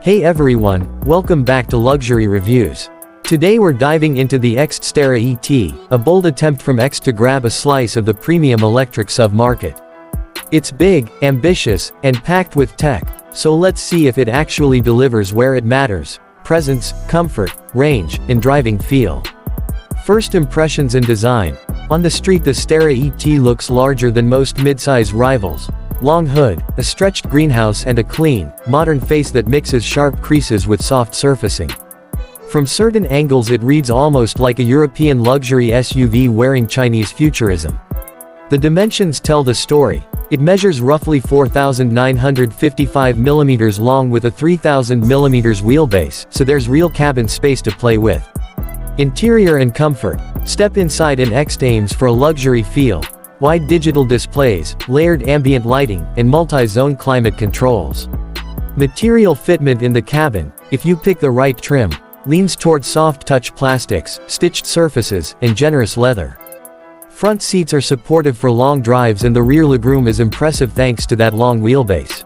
Hey everyone, welcome back to Luxury Reviews. Today we're diving into the Exeed Sterra ET, a bold attempt from X to grab a slice of the premium electric sub-market. It's big, ambitious, and packed with tech, so let's see if it actually delivers where it matters: presence, comfort, range, and driving feel. First impressions and design. On the street, the Sterra ET looks larger than most midsize rivals. Long hood, a stretched greenhouse, and a clean, modern face that mixes sharp creases with soft surfacing. From certain angles it reads almost like a European luxury SUV wearing Chinese futurism. The dimensions tell the story. It measures roughly 4,955 mm long with a 3,000 mm wheelbase, so there's real cabin space to play with. Interior and comfort. Step inside and Exeed aims for a luxury feel. Wide digital displays, layered ambient lighting, and multi-zone climate controls. Material fitment in the cabin, if you pick the right trim, leans toward soft touch plastics, stitched surfaces, and generous leather. Front seats are supportive for long drives and the rear legroom is impressive thanks to that long wheelbase.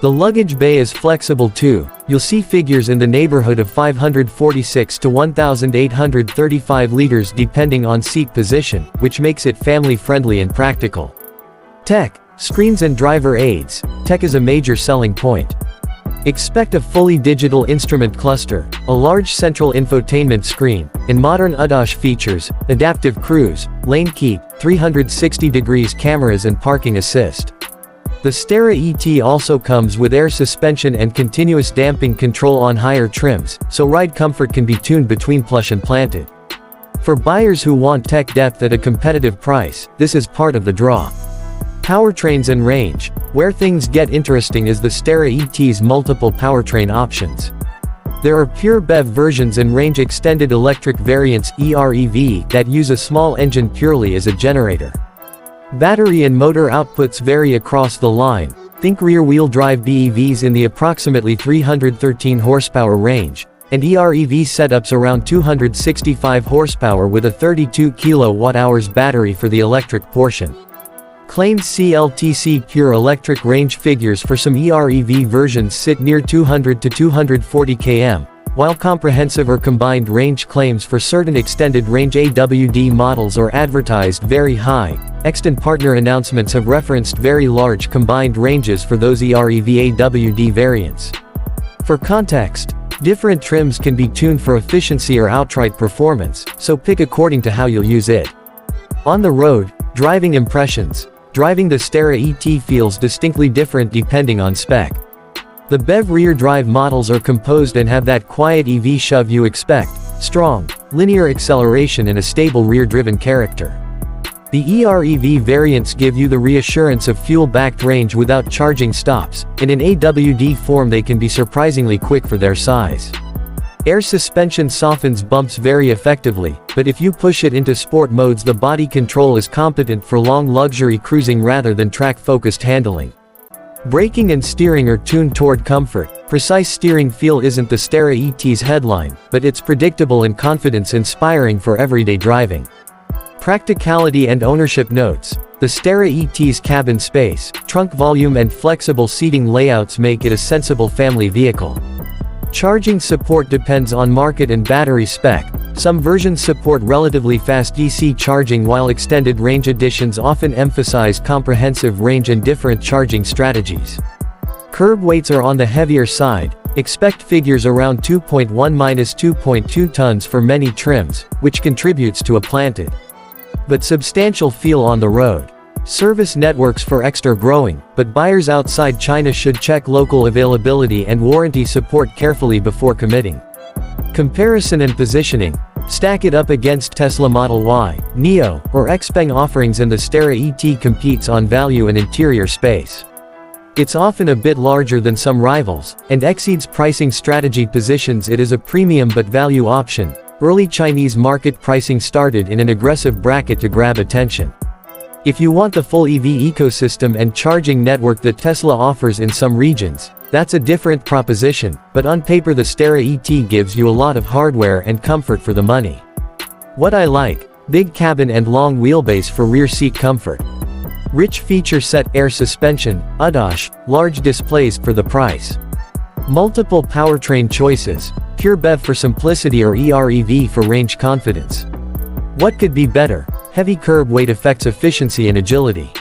The luggage bay is flexible too. You'll see figures in the neighborhood of 546 to 1,835 liters depending on seat position, which makes it family-friendly and practical. Tech, screens and driver aids. Tech is a major selling point. Expect a fully digital instrument cluster, a large central infotainment screen, and modern ADAS features, adaptive cruise, lane keep, 360 degrees cameras and parking assist. The Sterra ET also comes with air suspension and continuous damping control on higher trims, so ride comfort can be tuned between plush and planted. For buyers who want tech depth at a competitive price, this is part of the draw. Powertrains and range. Where things get interesting is the Sterra ET's multiple powertrain options. There are pure BEV versions and range-extended electric variants EREV that use a small engine purely as a generator. Battery and motor outputs vary across the line. Think rear-wheel drive BEVs in the approximately 313 horsepower range, and EREV setups around 265 horsepower with a 32 kWh battery for the electric portion. Claimed CLTC pure electric range figures for some EREV versions sit near 200 to 240 km, while comprehensive or combined range claims for certain extended range AWD models are advertised very high. Exeed and partner announcements have referenced very large combined ranges for those EREV AWD variants. For context, different trims can be tuned for efficiency or outright performance, so pick according to how you'll use it. On the road, driving impressions. Driving the Sterra ET feels distinctly different depending on spec. The BEV rear drive models are composed and have that quiet EV shove you expect: strong, linear acceleration and a stable rear-driven character. The EREV variants give you the reassurance of fuel-backed range without charging stops, and in AWD form they can be surprisingly quick for their size. Air suspension softens bumps very effectively, but if you push it into sport modes the body control is competent for long luxury cruising rather than track-focused handling. Braking and steering are tuned toward comfort. Precise steering feel isn't the Sterra ET's headline, but it's predictable and confidence-inspiring for everyday driving. Practicality and ownership notes. The Sterra ET's cabin space, trunk volume and flexible seating layouts make it a sensible family vehicle. Charging support depends on market and battery spec. Some versions support relatively fast DC charging while extended range editions often emphasize comprehensive range and different charging strategies. Curb weights are on the heavier side. Expect figures around 2.1–2.2 tons for many trims, which contributes to a planted but substantial feel on the road. Service networks for Exeed are growing, but buyers outside China should check local availability and warranty support carefully before committing. Comparison and positioning. Stack it up against Tesla Model Y, NIO, or XPeng offerings and the Sterra ET competes on value and interior space. It's often a bit larger than some rivals, and Exeed's pricing strategy positions it as a premium but value option. Early Chinese market pricing started in an aggressive bracket to grab attention. If you want the full EV ecosystem and charging network that Tesla offers in some regions, that's a different proposition, but on paper the Sterra ET gives you a lot of hardware and comfort for the money. What I like: big cabin and long wheelbase for rear seat comfort. Rich feature set: air suspension, ADAS, large displays for the price. Multiple powertrain choices, pure BEV for simplicity or EREV for range confidence. What could be better? Heavy curb weight affects efficiency and agility.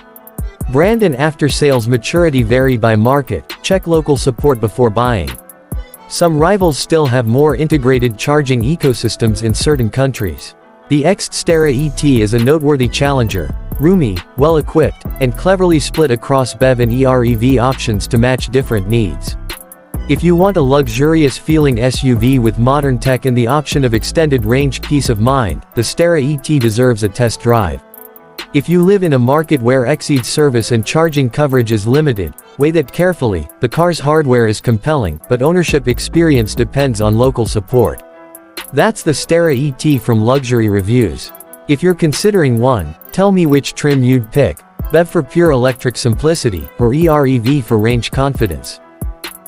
Brand and after-sales maturity vary by market, check local support before buying. Some rivals still have more integrated charging ecosystems in certain countries. The Exeed Sterra ET is a noteworthy challenger, roomy, well-equipped, and cleverly split across BEV and EREV options to match different needs. If you want a luxurious-feeling SUV with modern tech and the option of extended range peace of mind, the Sterra ET deserves a test drive. If you live in a market where Exeed service and charging coverage is limited, weigh that carefully. The car's hardware is compelling, but ownership experience depends on local support. That's the Sterra ET from Luxury Reviews. If you're considering one, tell me which trim you'd pick, BEV for pure electric simplicity, or EREV for range confidence.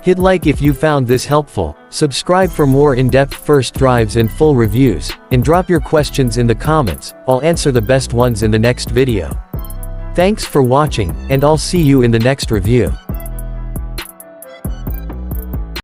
Hit like if you found this helpful, subscribe for more in-depth first drives and full reviews, and drop your questions in the comments. I'll answer the best ones in the next video. Thanks for watching, and I'll see you in the next review.